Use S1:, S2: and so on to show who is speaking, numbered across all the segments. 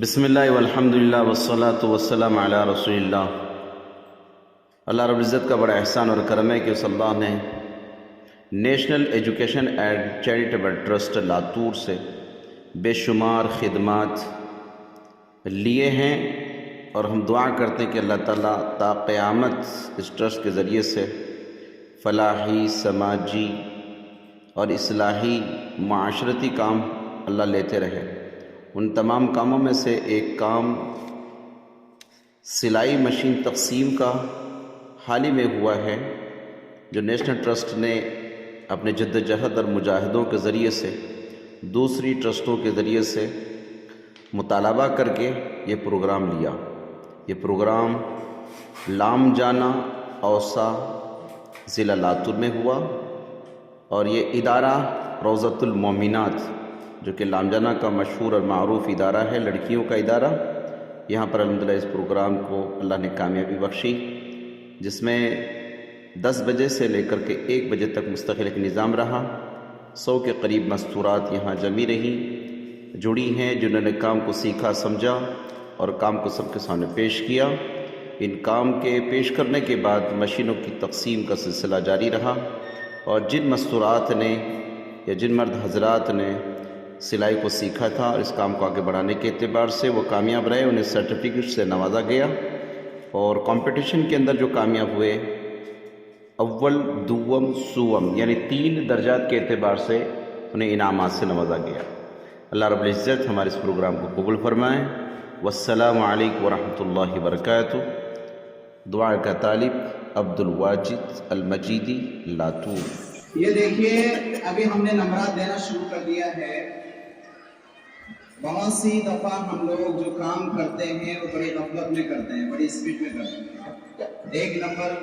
S1: بسم اللہ والحمدللہ والصلاة والسلام علی رسول اللہ۔ اللہ رب العزت کا بڑا احسان اور کرم ہے کہ اس اللہ نے national education and charitable trust Latur سے بے شمار خدمات لیے ہیں، اور ہم دعا کرتے ہیں کہ اللہ تعالیٰ تا قیامت اس ٹرسٹ کے ذریعے سے فلاحی، سماجی اور اصلاحی معاشرتی کام اللہ لیتے رہے۔ ان تمام کاموں میں سے ایک کام سلائی مشین تقسیم کا حال ہی میں ہوا ہے، جو نیشنل ٹرسٹ نے اپنے جد و جہد اور مجاہدوں کے ذریعے سے دوسری ٹرسٹوں کے ذریعے سے مطالبہ کر کے یہ پروگرام لیا۔ یہ پروگرام لام جانا اوسا ضلع لاتور میں ہوا، اور یہ ادارہ روضۃ المومنات، جو کہ لامجانہ کا مشہور اور معروف ادارہ ہے، لڑکیوں کا ادارہ، یہاں پر الحمدللہ اس پروگرام کو اللہ نے کامیابی بخشی، جس میں 10 بجے سے لے کر کے 1 بجے تک مستقل ایک نظام رہا۔ 100 کے قریب مستورات یہاں جمی رہیں، جڑی ہیں، جنہوں نے کام کو سیکھا، سمجھا اور کام کو سب کے سامنے پیش کیا۔ ان کام کے پیش کرنے کے بعد مشینوں کی تقسیم کا سلسلہ جاری رہا، اور جن مستورات نے یا جن مرد حضرات نے سلائی کو سیکھا تھا اور اس کام کو آگے بڑھانے کے اعتبار سے وہ کامیاب رہے، انہیں سرٹیفکیٹ سے نوازا گیا، اور کمپٹیشن کے اندر جو کامیاب ہوئے اول، دوم، سوم یعنی 3 درجات کے اعتبار سے انہیں انعامات سے نوازا گیا۔ اللہ رب العزت ہمارے اس پروگرام کو قبول فرمائیں۔ والسلام علیکم ورحمۃ اللہ وبرکاتہ۔ دعا کا طالب عبد الواجد المجیدی، لاتور۔
S2: یہ دیکھیے، ابھی ہم نے نمبرات دینا شروع کر دیا ہے۔ بہت سی دفعہ ہم لوگ جو کام کرتے ہیں وہ بڑی غفلت میں کرتے ہیں، بڑی اسپیڈ میں کرتے ہیں۔ 1 نمبر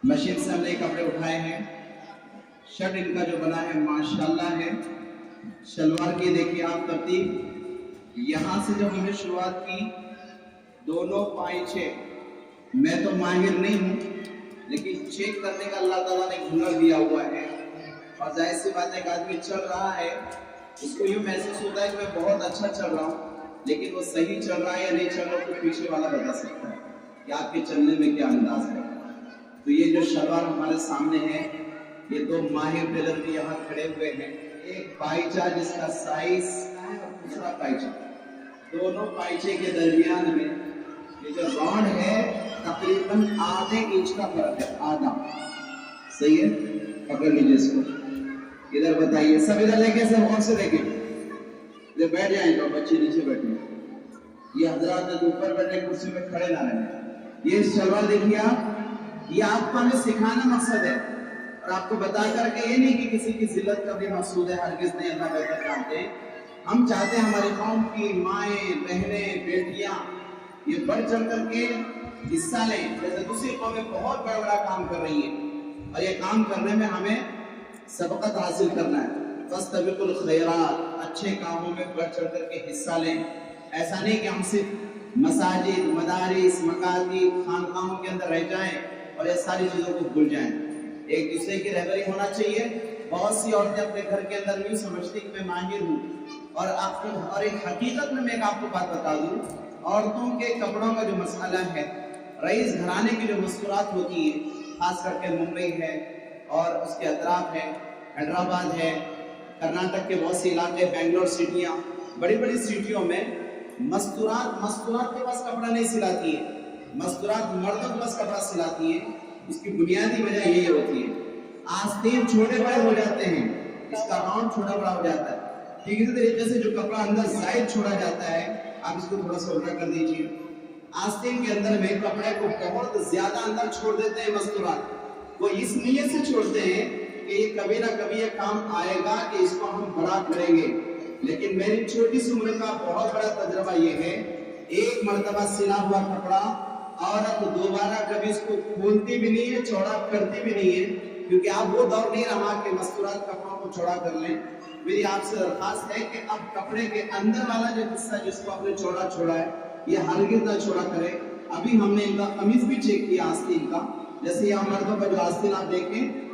S2: مشین سے ہم نے کپڑے اٹھائے ہیں، شرٹ ان کا جو بنا ہے ماشاءاللہ ہے، شلوار کی دیکھیے آپ ترتیب، یہاں سے جب ہم نے شروعات کی، دونوں پائچے، میں تو ماہر نہیں ہوں لیکن چیک کرنے کا اللہ تعالیٰ نے ہنر دیا ہوا ہے، اور ظاہر سی بات ہے، ایک آدمی چل رہا ہے، اس کو یوں محسوس ہوتا ہے کہ میں بہت اچھا چل رہا ہوں، لیکن وہ صحیح چل رہا ہے یا نہیں چل رہا تو پیچھے والا بتا سکتا ہے کہ آپ کے چلنے میں کیا انداز ہے۔ تو یہ جو شلوار ہمارے سامنے ہے، یہ 2 ماہر ٹیلر بھی یہاں کھڑے ہوئے ہیں، ایک پائچہ جس کا سائز ہے اور دوسرا پائچہ، دونوں پائچے کے درمیان میں یہ جو راڈ ہے تقریباً ½ انچ کا فرق ہے، آدھا، صحیح ہے؟ پکڑ لیجیے اس کو، ادھر بتائیے، سب ادھر لے کے سب غور سے دیکھیں، ادھر بیٹھ جائیں تو بچے نیچے بیٹھیں، یہ حضرات اوپر بیٹھے کرسی میں کھڑے نہ رہیں۔ یہ شلوار دیکھیے آپ، یہ آپ کو ہمیں سکھانا مقصد ہے، اور آپ کو بتا کر کے یہ نہیں کہ کسی کی ذلت کا بھی مقصود ہے، ہرگز نہیں، اللہ بہتر جانتے ہیں۔ ہم چاہتے ہیں ہماری قوم کی مائیں، بہنیں، بیٹیاں یہ بڑھ چڑھ کر کے حصہ لیں، جیسے دوسری قومیں بہت بڑا بڑا کام کر رہی ہیں، اور یہ کام کرنے میں ہمیں سبقت حاصل کرنا ہے۔ فاستبقوا الخیرات، اچھے کاموں میں بڑھ چڑھ کر کے حصہ لیں۔ ایسا نہیں کہ ہم صرف مساجد، مدارس، مکاتب، خانقاہوں کے اندر رہ جائیں اور یہ ساری چیزوں کو بھول جائیں۔ ایک دوسرے کی رہبری ہونا چاہیے۔ بہت سی عورتیں اپنے گھر کے اندر یوں سمجھتی کہ میں ماہر ہوں، اور ایک حقیقت میں ایک آپ کو بات بتا دوں، عورتوں کے کپڑوں کا جو مسئلہ ہے، رئیس گھرانے کی جو مستورات ہوتی ہیں، خاص کر کے ممبئی ہے اور اس کے اطراف ہے، حیدرآباد ہے، کرناٹک کے بہت سے علاقے، بنگلور سٹیاں، بڑی بڑی سٹیوں میں مستورات کے پاس کپڑا نہیں سلاتی ہیں، مستورات مردوں کے پاس کپڑا سلاتی ہیں۔ اس کی بنیادی وجہ یہی ہوتی ہے، آستین چھوٹے بڑے ہو جاتے ہیں، اس کا راؤنڈ چھوٹا بڑا ہو جاتا ہے۔ ٹھیک اسی طریقے سے جو کپڑا اندر زائد چھوڑا جاتا ہے، آپ اس کو تھوڑا سا الٹا کر دیجیے، آستین کے اندر میں کپڑے کو بہت زیادہ اندر چھوڑ دیتے ہیں مستورات، وہ اس نیت سے چھوڑتے ہیں کہ یہ کبھی نہ کبھی یہ کام آئے گا کہ اس کو ہم بڑا کریں گے۔ لیکن میری چھوٹی سی عمر کا بہت بڑا تجربہ یہ ہے، ایک مرتبہ سلا ہوا کپڑا عورت دوبارہ کبھی اس کو کھولتی بھی نہیں ہے، چوڑا کرتی بھی نہیں ہے، کیونکہ اب وہ دور نہیں رہا کہ مستورات کپڑوں کو چوڑا کر لیں۔ میری آپ سے درخواست ہے کہ اب کپڑے کے اندر والا جو حصہ جس کو آپ نے چوڑا چھوڑا ہے، یہ ہرگز نہ چھوڑا کرے۔ ابھی ہم نے ان کا قمیض بھی چیک کیا آستین کا، جیسے یہاں مردوں کا جو آستین آپ دیکھیں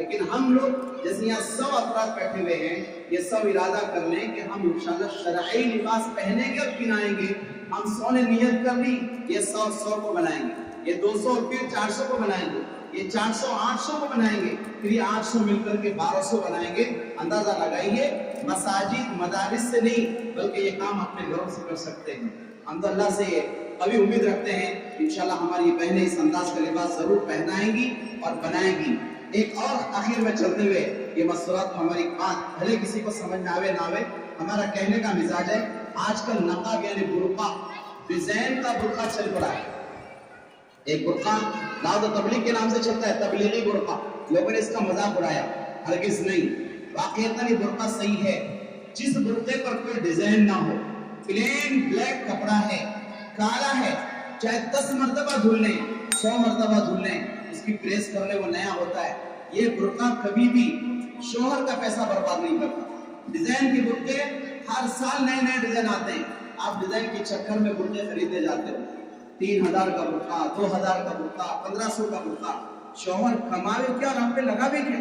S2: لیکن ہم لوگ جیسے یہاں 100 افراد بیٹھے ہوئے ہیں، یہ سب ارادہ کر لیں کہ ہم انشاءاللہ شرعی لباس پہنیں گے اور پہنائیں گے. ہم 100 نے نیت کر لی، یہ 100 کو بنائیں گے، یہ 200 اور پھر 400 کو بنائیں گے، یہ 400 800 کو بنائیں گے، پھر یہ 800 مل کر کے 1200 بنائیں گے. اندازہ لگائیے، مساجد مدارس سے نہیں بلکہ یہ کام اپنے گھروں سے کر سکتے ہیں. ہم تو اللہ سے ابھی امید رکھتے ہیں انشاءاللہ ہماری بہنیں اس انداز کا لباس ضرور پہنائیں گی اور بنائیں گی. ایک اور آخر میں چلتے ہوئے یہ مسئلات ہماری بات بھلے کسی کو سمجھ میں آوے نہ آوے، ہمارا کہنے کا مزاج ہے. آج کل نقاب یعنی برقع، ڈیزائن کا برقع چل پڑا ہے. ایک برقع دعوت و تبلیغ کے نام سے چلتا ہے، تبلیغی برقع. لوگوں نے اس کا مذاق اڑایا، ہرگز نہیں. واقعتاً یہ برقع صحیح ہے جس برقعے پر کوئی ڈیزائن نہ ہو، پلین بلیک کپڑا ہے، کالا ہے، چاہے 10 مرتبہ دھل لیں 100 مرتبہ دھل لیں، اس کی پریس کر لیں وہ نیا ہوتا ہے. یہ برقع کبھی بھی شوہر کا پیسہ برباد نہیں کرتا. ڈیزائن کے برقعے ہر سال نئے نئے ڈیزائن آتے ہیں، آپ ڈیزائن کے چکر میں برقعے خریدتے جاتے ہو. 3000 کا برقعہ، 2000 کا برقعہ، 1500 کا برقعہ. شوہر کماوے کیا اور آپ پہ لگا بھی کیا؟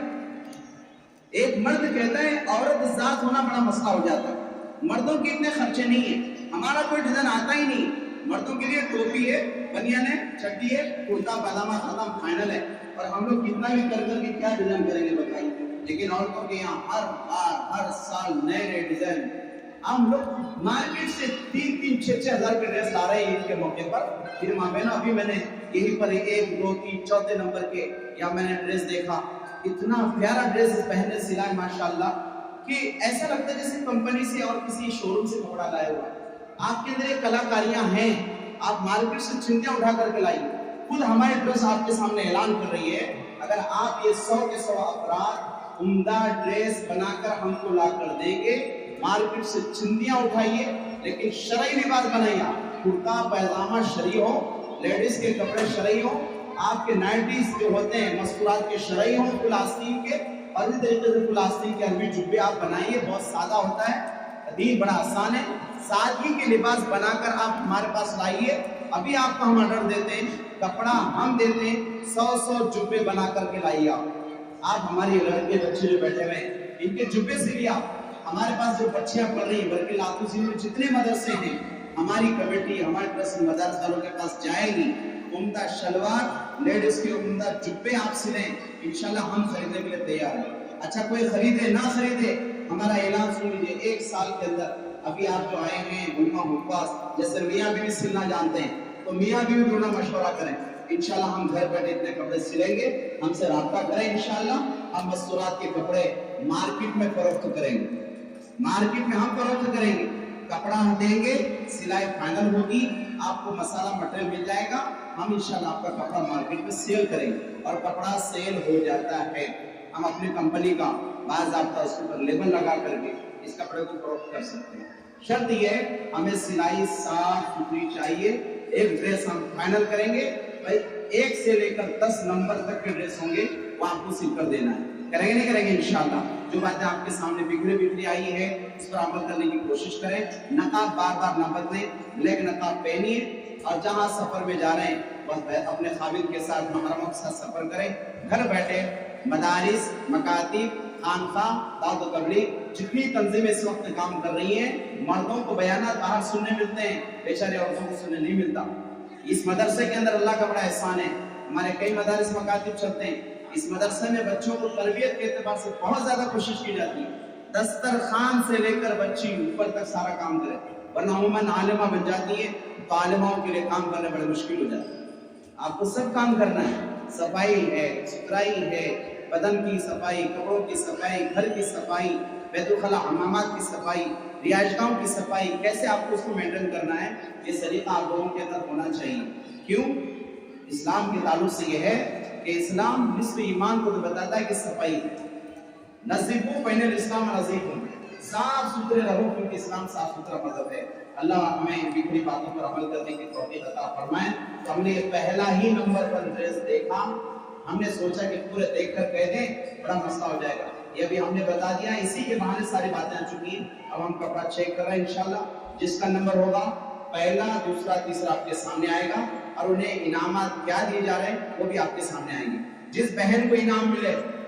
S2: ایک مرد کہتا ہے عورت ذات ہونا بڑا مسئلہ ہو جاتا ہے. مردوں کے اتنے خرچے نہیں ہیں، ہمارا کوئی ڈیزائن آتا ہی نہیں. مردوں کے لیے ٹوپی ہے، بنیان ہے، چڈی ہے، کرتا پاجامہ ختم فائنل ہے. اور ہم لوگ کتنا بھی کر کر کے کیا ڈیزائن کریں گے بتائیے. لیکن عورتوں کے یہاں ہر بار ہر سال نئے نئے ڈیزائن. ہم لوگ مارکیٹ سے 3-3 6-6 ہزار کے ڈریس لا رہے ہیں عید کے موقع پر. پھر ماں بہنوں ابھی میں نے یہی پر 1 2 3 4 نمبر کے یا میں نے ڈریس دیکھا، اتنا پیارا ڈریس پہنے سلائے ماشاءاللہ کہ ایسا لگتا ہے جیسے کمپنی سے اور کسی شو روم سے کپڑا لائے ہوا. آپ کے اندر یہ کلاکاریاں ہیں، آپ مارکیٹ سے چنتیاں اٹھا کر کے لائیے. خود ہماری ڈریس آپ کے سامنے اعلان کر رہی ہے، اگر آپ یہ 100 کے 100 افراد عمدہ ڈریس بنا کر ہم کو لا کر دیں گے، مارکیٹ سے چندیاں اٹھائیے لیکن شرعی لباس بنائیے. کرتا پائجامہ شرعی ہو، لیڈیز کے کپڑے شرعی ہو، آپ کے نائٹیز جو ہوتے ہیں مستورات کے شرعی ہوں، فل آستین کے، اور اسی طریقے سے فل آستین کے عربی جبے آپ بنائیے. بہت سادہ ہوتا ہے، دین بڑا آسان ہے. سادگی کے لباس بنا کر آپ ہمارے پاس لائیے. ابھی آپ کو ہم آرڈر دیتے ہیں، کپڑا ہم دیتے ہیں، 100 جبے بنا کر کے لائیے. آپ ہماری لڑکے بچے جو بیٹھے ہوئے ہیں ان کے جبے سے بھی آپ ہمارے پاس جو بچیاں پڑھ رہی ہیں بلکہ لاتوسی میں جتنے مدرسے ہیں ہماری کمیٹی ہمارے ٹرسٹ مدارس والوں کے پاس جائے گی. عمدہ شلوار لیڈیز کے عمدہ جبے آپ سلیں، انشاءاللہ ہم خریدنے کے لیے تیار ہیں. اچھا کوئی خریدے نہ خریدے ہمارا اعلان سن لیجیے. 1 سال کے اندر ابھی آپ جو آئے ہیں علماء حفاظ جیسے میاں بیوی سلنا جانتے ہیں تو میاں بیوی دونوں مشورہ کریں، انشاءاللہ ہم گھر بیٹھے اتنے کپڑے سلیں گے. ہم سے رابطہ کریں، انشاءاللہ ہم مستورات کے کپڑے مارکیٹ میں فروخت کریں گے. مارکیٹ میں ہم فروخت کریں گے، کپڑا ہم دیں گے، سلائی فائنل ہوگی، آپ کو مسالہ مٹیریل مل جائے گا. ہم انشاءاللہ آپ کا کپڑا مارکیٹ میں سیل کریں گے اور کپڑا سیل ہو جاتا ہے. ہم اپنی کمپنی کا باضابطہ اس کے اوپر لیبل لگا کر کے اس کپڑے کو فروخت کر سکتے ہیں. شرط یہ ہے ہمیں سلائی صاف ستھری چاہیے. ایک ڈریس ہم فائنل کریں گے بھائی 1 سے لے کر 10 نمبر تک کے ڈریس ہوں گے وہ آپ کو سل کر دینا ہے. کریں گے نہیں کریں گے انشاءاللہ. جو باتیں آپ کے سامنے بکھری آئی ہے اس پر عمل کرنے کی کوشش کریں. نقاب بار بار نہ بدلیں، بلیک نقاب پہنیے اور جہاں سفر میں جا رہے ہیں بس اپنے خاوند کے ساتھ محرموں کے ساتھ سفر کریں. گھر بیٹھے مدارس، مکاتب، خانقاہ، دعوت و تبلیغ جتنی تنظیمیں اس وقت کام کر رہی ہیں، مردوں کو بیانات باہر سننے ملتے ہیں، بیچارے عورتوں کو سننے نہیں ملتا. اس مدرسے کے اندر اللہ کا بڑا احسان ہے. ہمارے کئی مدارس مکاتب چلتے ہیں، اس مدرسے میں بچوں کو تربیت کے اعتبار سے بہت زیادہ کوشش کی جاتی ہے. دسترخوان سے لے کر بچی اوپر تک سارا کام کرے، ورنہ عموماً عالمہ بن جاتی ہے تو عالماؤں کے لیے کام کرنے بڑے مشکل ہو جاتا ہے. آپ کو سب کام کرنا ہے. صفائی ہے، ستھرائی ہے، بدن کی صفائی، کپڑوں کی صفائی، گھر کی صفائی، بیت الخلا حمامات کی صفائی، رہائش گاہوں کی صفائی، کیسے آپ کو اس کو مینٹین کرنا ہے یہ سلیقہ آپ لوگوں کے اندر ہونا چاہیے. کیوں؟ اسلام کے تعلق سے یہ ہے کہ اسلام نصف ایمان کو تو بتاتا ہے کہ صفائی ہے. نظیفو بین الاسلام نظیفو، صاف ستھرے رہو کیونکہ اسلام صاف ستھرا مذہب ہے. اللہ ہمیں بکھری باتوں پر عمل کرنے کی توفیق عطا فرمائے. تو ہم نے یہ پہلا ہی نمبر پر ڈریس دیکھا، ہم نے سوچا کہ پورے دیکھ کر کہہ دیں بڑا مسئلہ ہو جائے گا. یہ بھی ہم نے بتا دیا، اسی کے بہانے ساری باتیں آ چکی ہیں. اب ہم کپڑا چیک کر رہے ہیں انشاءاللہ. جس کا نمبر ہوگا پہلا، دوسرا، تیسرا آپ کے سامنے آئے گا اور انہیں انعامات کیا دیے جا رہے ہیں وہ بھی آپ کے سامنے آئیں گے. جس بہن کو انعام ملے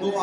S2: 2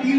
S2: 3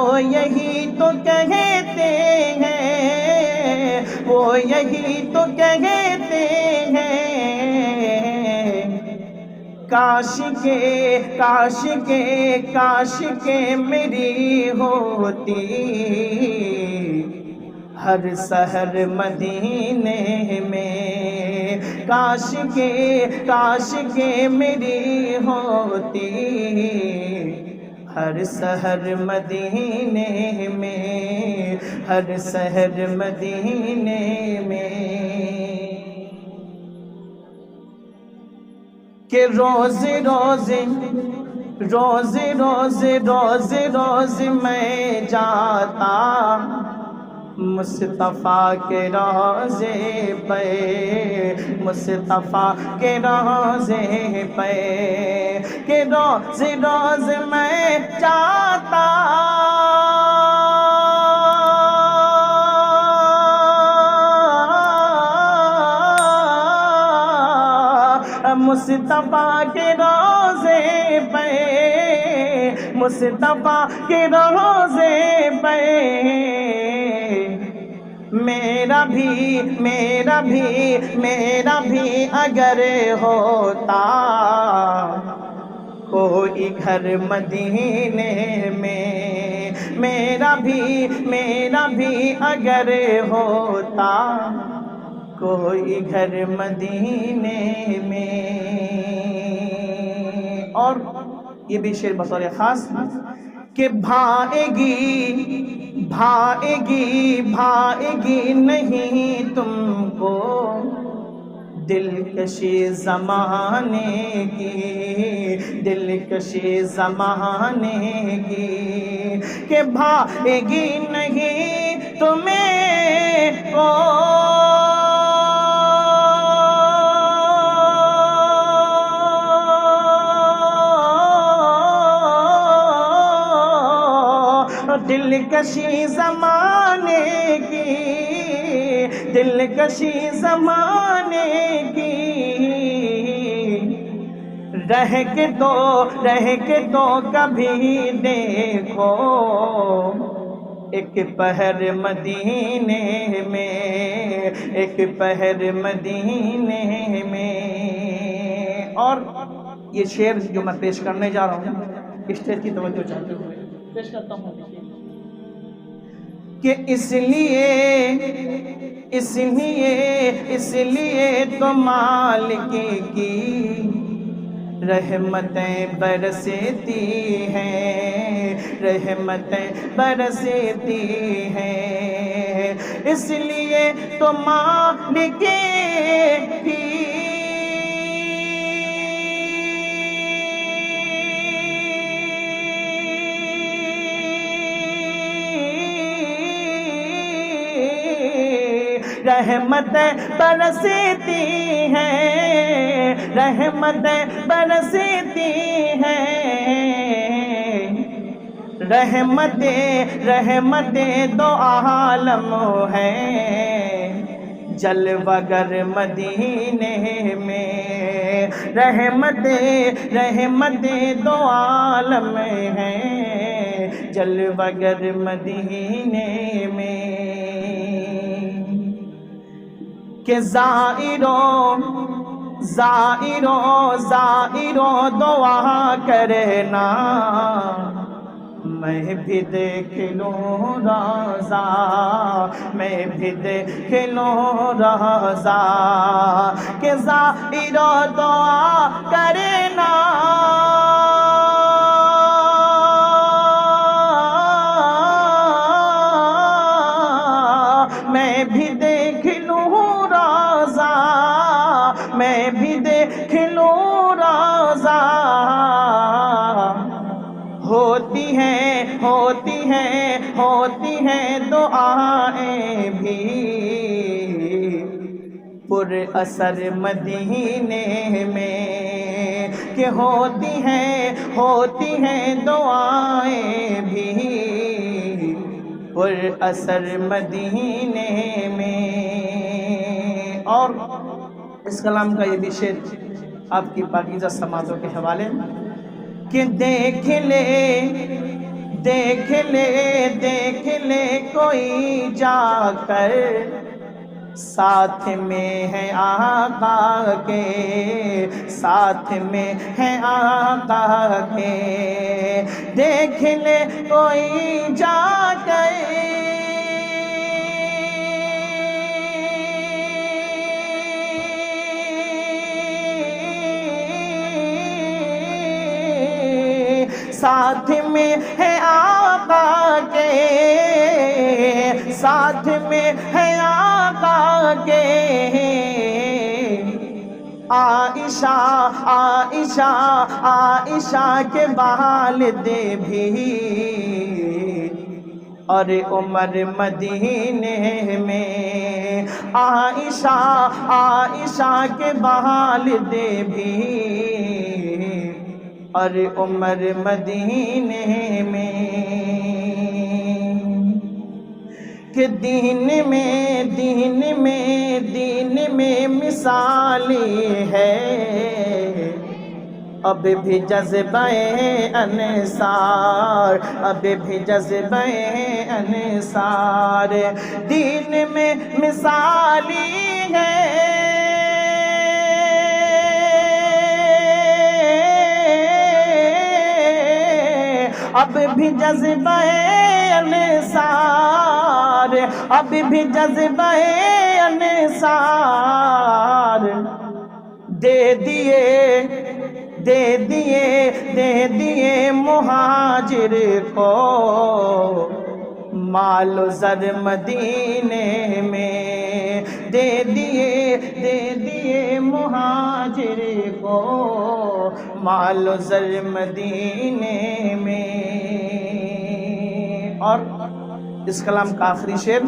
S3: وہ یہی تو کہتے ہیں، وہ یہی تو کہتے ہیں، کاش کے میری ہوتی ہر سحر مدینے میں، کاش کے میری ہوتی ہر سحر مدینے میں، ہر سحر مدینے میں، کہ روز میں جاتا مصطفیٰ کے روضے پہ، مصطفیٰ کے روضے پہ، کہ روز میں جاتا مصطفیٰ کے روضے پہ، مصطفیٰ کے روضے پہ، میرا بھی اگر ہوتا کوئی گھر مدینے میں، میرا بھی اگر ہوتا کوئی گھر مدینے میں۔ اور یہ بھی شعر بطور خاص کہ بھائے گی نہیں تم کو دلکشی زمانے کی، کہ بھائے گی نہیں تمہیں کو دلکشی زمانے کی، رہ کے تو کبھی دیکھو ایک پہر مدینے میں، اور یہ شعر جو میں پیش کرنے جا رہا ہوں اسٹیج کی توجہ چاہتے ہوئے پیش کرتا ہوں کہ اس لیے تو مالک کی رحمتیں برستی ہیں، اس لیے تو مالک کی رحمتیں برستی ہیں، رحمتیں دو عالم ہیں جلوہ گر مدینے میں، رحمتیں دو عالم ہیں جلوہ گر مدینے میں، کہ زائروں دعا کرنا میں بھی دیکھ لوں روضہ، کہ زائروں دعا کرنا میں بھی دیکھ لوں روضہ، ہوتی ہیں دعائیں بھی پر اثر مدینے میں، کہ ہوتی ہیں دعائیں بھی پر اثر مدینے میں۔ اور اس کلام کا یہ بھی شعر آپ کی پاکیزہ سماعتوں کے حوالے کہ دیکھ لے کوئی جا کر ساتھ میں ہے آقا کے، ساتھ میں ہے آقا کے، دیکھ لے کوئی جا کر ساتھ میں ہے آقا کے، ساتھ میں ہے آقا کے، عائشہ عائشہ عائشہ کے والد بھی اور عمر مدینے میں، عائشہ عائشہ کے والد بھی اور عمر مدینے میں، کہ دین میں مثالی ہے، اب بھی جذبہ انصار، اب بھی جذبہ انصار، دین میں مثالی ہے، اب بھی جذبہ انصار، اب بھی جذبہ انصار، دے دیے مہاجر کو مال و زر مدینے میں، دے دیے مہاجر کو مال و زر مدینے میں۔ اور اس کلام کا آخری شعر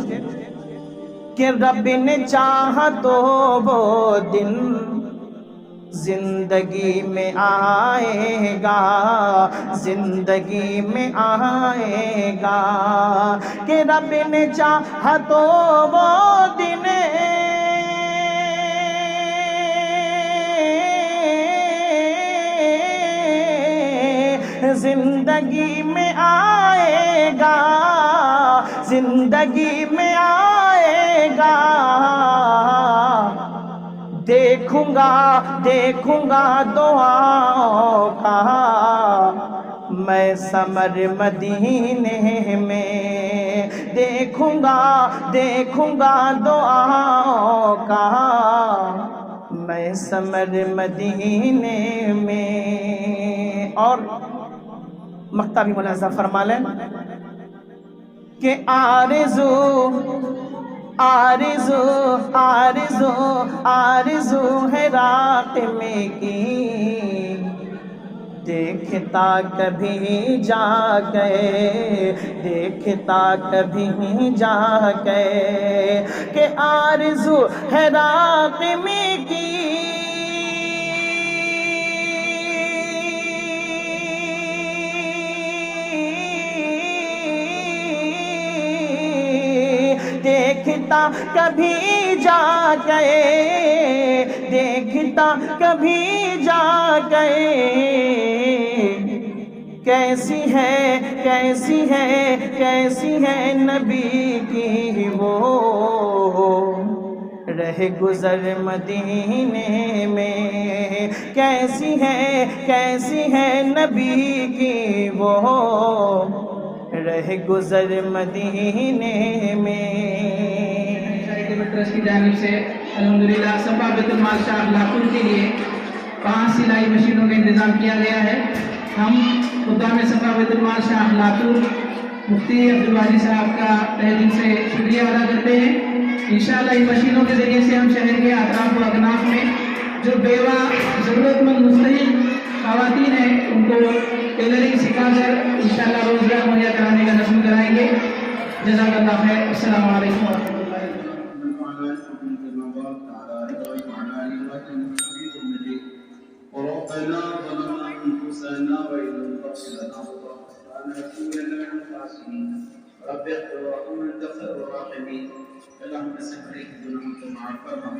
S3: کہ رب نے چاہا تو وہ دن زندگی میں آئے گا، زندگی میں آئے گا، کہ رب نے چاہا تو وہ دن زندگی میں آئے گا، زندگی میں آئے گا، دیکھوں گا دعاؤں کا میں ثمر مدینے میں، دیکھوں گا دعاؤں کا میں ثمر مدینے میں۔ اور مقطع بھی ملاحظہ فرما لیں کہ آرزو ہے رات میں کی، دیکھتا کبھی جا گئے، دیکھتا کبھی جا گئے، کہ آرزو ہے رات میں کی، دیکھتا کبھی جا گئے، دیکھتا کبھی جا گئے، کیسی ہے نبی کی وہ رہ گزر مدینے میں، کیسی ہے نبی کی وہ رہ گزر مدینے میں۔
S4: ٹرسٹ کی جانب سے الحمدللہ صفا بیت المال شاہ لاپور کے لیے 5 سلائی مشینوں کا انتظام کیا گیا ہے۔ ہم خدام صفا بیت المال شاہ لاپور مفتی عبدالواجی صاحب کا تہہ دل سے شکریہ ادا کرتے ہیں۔ انشاءاللہ ان مشینوں کے ذریعے سے ہم شہر کے اطراف و اکناف میں جو بیوہ ضرورت مند مستحق خواتین ہیں ان کو ٹیلرنگ سکھا کر انشاءاللہ روزگار مہیا کرانے کا نظم کرائیں گے۔ جزاک اللہ خیر۔ السلام علیکم ورحمۃ اللہ۔
S2: ربنا ظلمنا انفسنا وان لم تغفر لنا وترحمنا لنكونن من الخاسرين رب اغفر وارحم انت خير الراحمين اللهم سبحانك ذنوبنا معفرا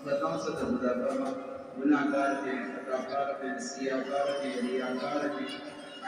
S2: فتنصت مدافعا گناہگار کے خطاکار کے سیاکار کے ریاکار کے